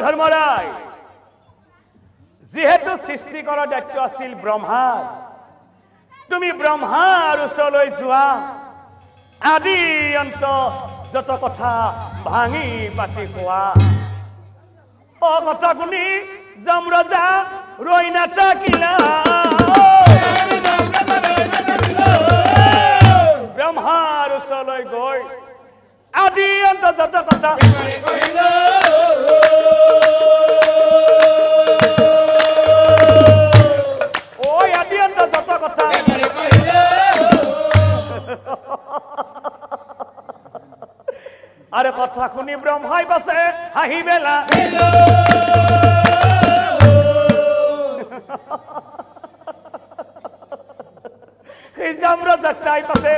ধৰ্মৰায় যিহেতু সৃষ্টি কৰাৰ দায়িত্ব আছিল ব্ৰহ্মাৰ তুমি ব্ৰহ্মাৰ ওচৰলৈ যোৱা আদি অন্ত যত কথা ভাঙি পাতি কোৱা ও কথা শুনি যমৰাজা ৰৈ নাথাকিলা ব্ৰহ্মাৰ ওচৰলৈ গৈ আদি অন্ত যত কথা ঐ আদি অন্ত যত কথা আরে কথা শুনি ব্ৰহ্মাই পাছে হাঁহি বেলা এই যমৰাজাক চাই পাছে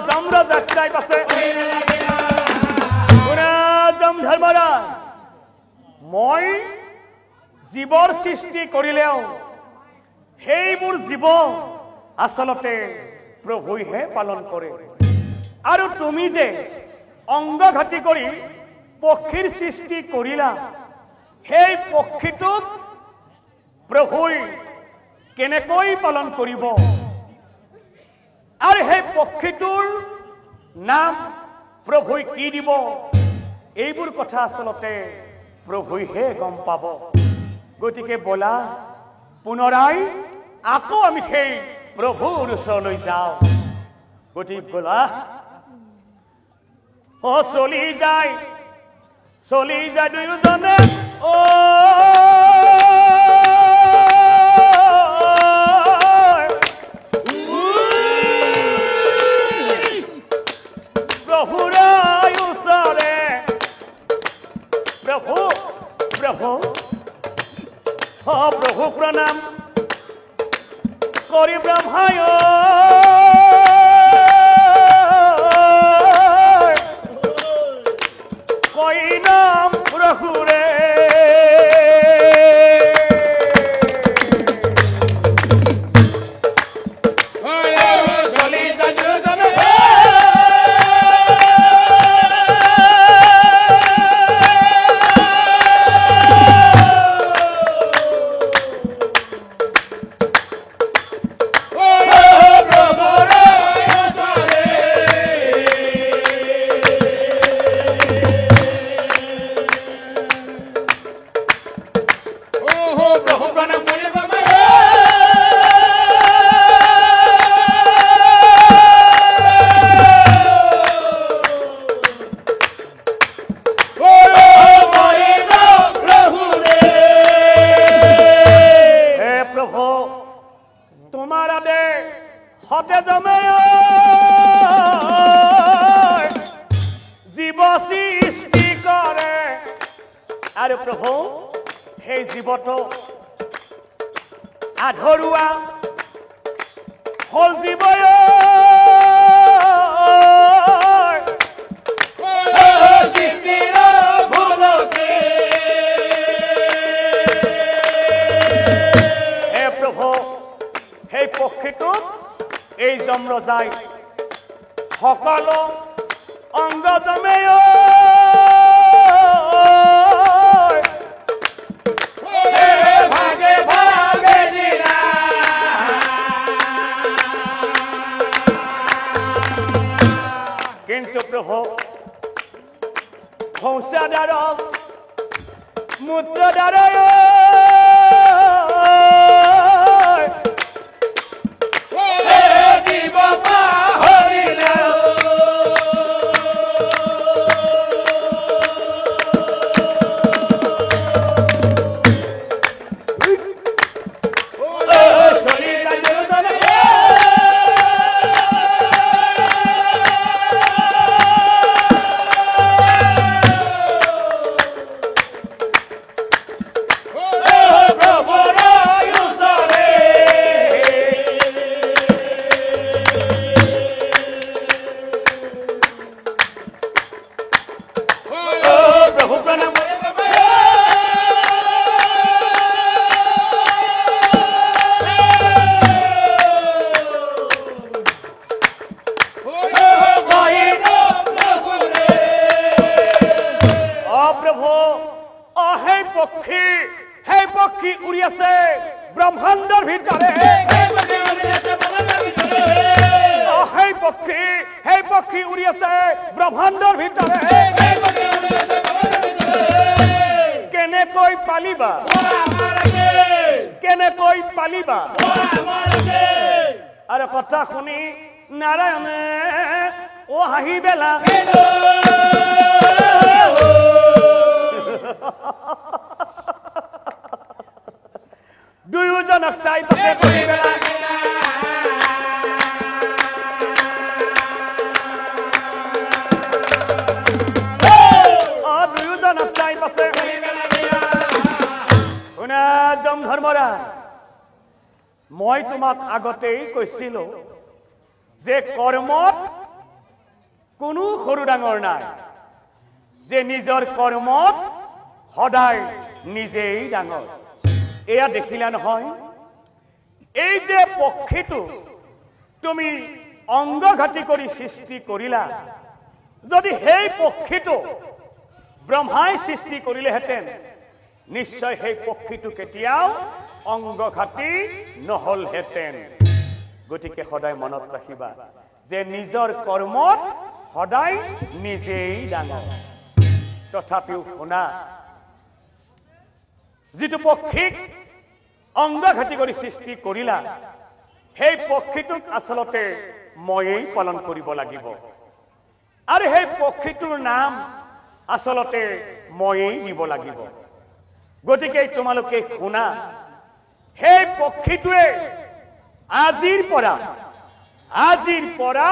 যমৰাজাক চাই পাছে ধৰ্মৰায় মই জীৱৰ সৃষ্টি কৰিলেও সেইবোৰ জীৱ আসলতে প্ৰভুইহে পালন কৰে আৰু তুমি যে অংগঘাতী কৰি পক্ষীৰ সৃষ্টি কৰিলা সেই পক্ষীটোক প্ৰভুই কেনেকৈ পালন কৰিব আৰু সেই পক্ষীটোৰ নাম প্ৰভুই কি দিব এইবোৰ কথা আসলতে প্ৰভুইহে গম পাব গতিকে বলা পুনৰাই আকৌ আমি সেই প্ৰভুৰ ওচৰলৈ যাওঁ গতিকে বলা ও চলি যায় দুয়োজনে ও প্ৰভুৰাই ওচৰে প্ৰভু প্ৰণাম কৰি ব্ৰহ্মায় কৈ নাম প্ৰভুৰে জীৱ সৃষ্টি কৰে আৰু প্ৰভু সেই জীৱটো আধৰুৱা হল জীৱয় হে প্ৰভু সেই পক্ষীটো এই যমৰাজাই সকলো অংগ জমে ভাগে ভাগে দিলা কিন্তু প্ৰভু শৌচাদাৰ মূত্ৰদাৰ আছে ব্ৰহ্মাণ্ডৰ ভিতৰে সেই পক্ষী উৰি আছে ব্ৰহ্মাণ্ডৰ ভিতৰে কেনেকৈ পালিবা আৰু কথা শুনি নাৰায়ণে ও হাঁহি বেলা দুয়োজনক চাই পাছে কৰি বেলা দুয়োজনক চাই পাছে শুনা জম ধৰ্মৰা মই তোমাক আগতেই কৈছিলো যে কৰ্মত কোনো সৰু ডাঙৰ নাই যে নিজৰ কৰ্মত সদায় নিজেই ডাঙৰ এয়া দেখিলা নহয় এই যে পক্ষীটো তুমি অংগঘাটি কৰি সৃষ্টি কৰিলা যদি সেই পক্ষীটো ব্ৰহ্মাই সৃষ্টি কৰিলেহেঁতেন নিশ্চয় সেই পক্ষীটো কেতিয়াও অংগঘাটি নহলহেঁতেন গতিকে সদায় মনত ৰাখিবা যে নিজৰ কৰ্মত সদায় নিজেই ডাঙৰ তথাপিও শুনা যিটো পক্ষীক অংগঘাটি কৰি সৃষ্টি কৰিলা সেই পক্ষীটোক আচলতে ময়েই পালন কৰিব লাগিব আৰু সেই পক্ষীটোৰ নাম আচলতে ময়েই দিব লাগিব গতিকে তোমালোকে শুনা সেই পক্ষীটোৱে আজিৰ পৰা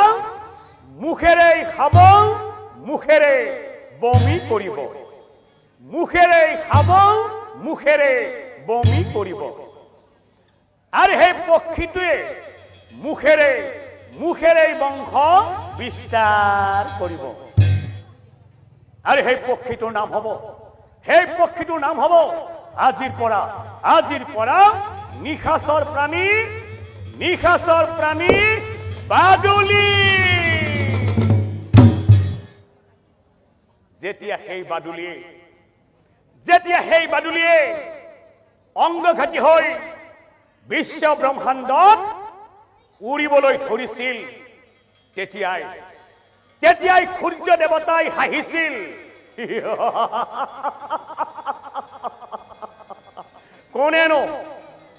মুখেৰে খাব মুখেৰে বমি কৰিব মুখেৰে খাব মুখেৰে বমি কৰিব আৰু সেই পক্ষীটোৱে মুখেৰে বংশ বিস্তাৰ কৰিব আৰু সেই পক্ষীটোৰ নাম হ'ব আজিৰ পৰা নিশাচৰ প্ৰাণী বাদুলি যেতিয়া সেই বাদুলিয়ে অংগঘাটি হৈ বিশ্ব ব্ৰহ্মাণ্ডত উৰিবলৈ ধৰিছিল তেতিয়াই সূৰ্য দেৱতাই হাঁহিছিল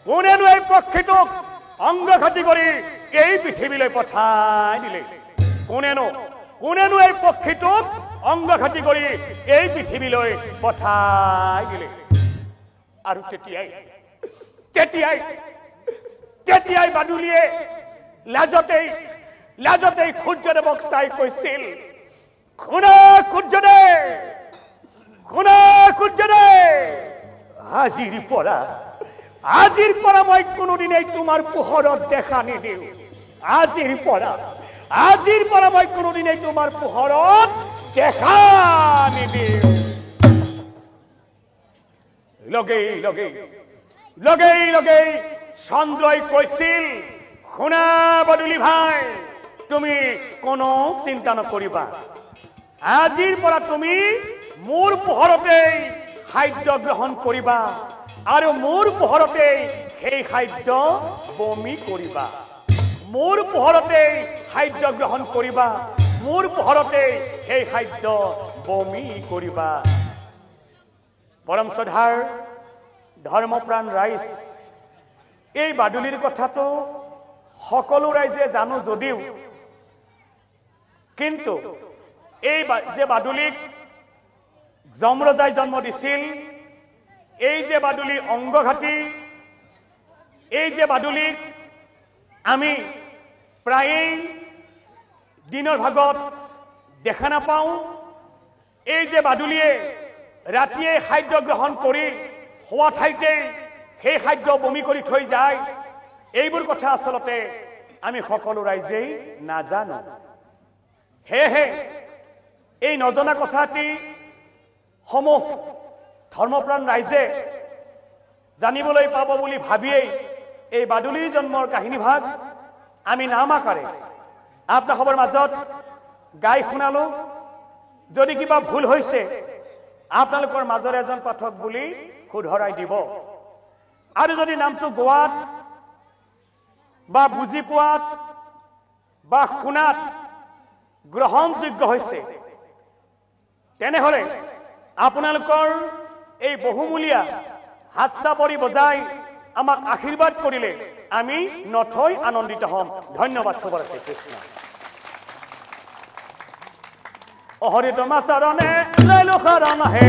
কোনেনো এই পক্ষীটোক অংগঘাটি কৰি এই পৃথিৱীলৈ পঠাই দিলে কোনেনো এই পক্ষীটোক অংগঘাটি কৰি এই পৃথিৱীলৈ পঠাই দিলে আৰু তেতিয়াই বাদুলিয়ে লাজতেই সূৰ্যদেৱক চাই কৈছিল শুনা সূৰ্যদেৱ আজিৰ পৰা মই কোনোদিনেই তোমাৰ পোহৰত দেখা নিদিওঁ আজিৰ পৰা মই কোনোদিনেই তোমাৰ পোহৰত দেখা নিদিওঁ লগেই চন্দ্ৰই কৈছিল শুনা বাদুলি ভাই তুমি কোনো চিন্তা নকৰিবা আজিৰ পৰা তুমি মোৰ পোহৰতেই খাদ্য গ্ৰহণ কৰিবা আৰু মোৰ পোহৰতেই সেই খাদ্য বমি কৰিবা মোৰ পোহৰতেই খাদ্য গ্ৰহণ কৰিবা মোৰ পোহৰতেই সেই খাদ্য বমি কৰিবা পৰম শ্ৰদ্ধাৰ ধৰ্মপ্ৰাণ ৰাইজ এই বাদুলিৰ কথাটো সকলো ৰাইজে জানো যদিও কিন্তু এই যে বাদুলিক যমৰজাই জন্ম দিছিল এই যে বাদুলি অংগঘাটি এই যে বাদুলিক আমি প্ৰায়েই দিনৰ ভাগত দেখা নাপাওঁ এই যে বাদুলিয়ে ৰাতিয়ে খাদ্য গ্ৰহণ কৰি হোৱা ঠাইতে সেই খাদ্য বমি কৰি থৈ যায় এইবোৰ কথা আচলতে আমি সকলো ৰাইজেই নাজানো হেহে এই নজনা কথাটি সমূহ ধৰ্মপ্ৰাণ ৰাইজে জানিবলৈ পাব বুলি ভাবিয়েই এই বাদুলিৰ জন্মৰ কাহিনী ভাগ আমি নাম আকাৰে আপোনালোকৰ মাজত গাই শুনালো যদি কিবা ভুল হৈছে আপোনালোকৰ মাজৰ এজন পাঠক বুলি শুধৰাই দিব আৰু যদি নামটো গোৱাত বা বুজি পোৱাত বা শুনাত গ্ৰহণযোগ্য হৈছে তেনেহলে আপোনালোকৰ এই বহুমূলীয়া হাত চাপৰি বজাই আমাক আশীৰ্বাদ কৰিলে আমি নথৈ আনন্দিত হ'ম ধন্যবাদ শুভৰাত্ৰি কৃষ্ণ হৰি তোমা চৰণে লৈলো শৰণ হে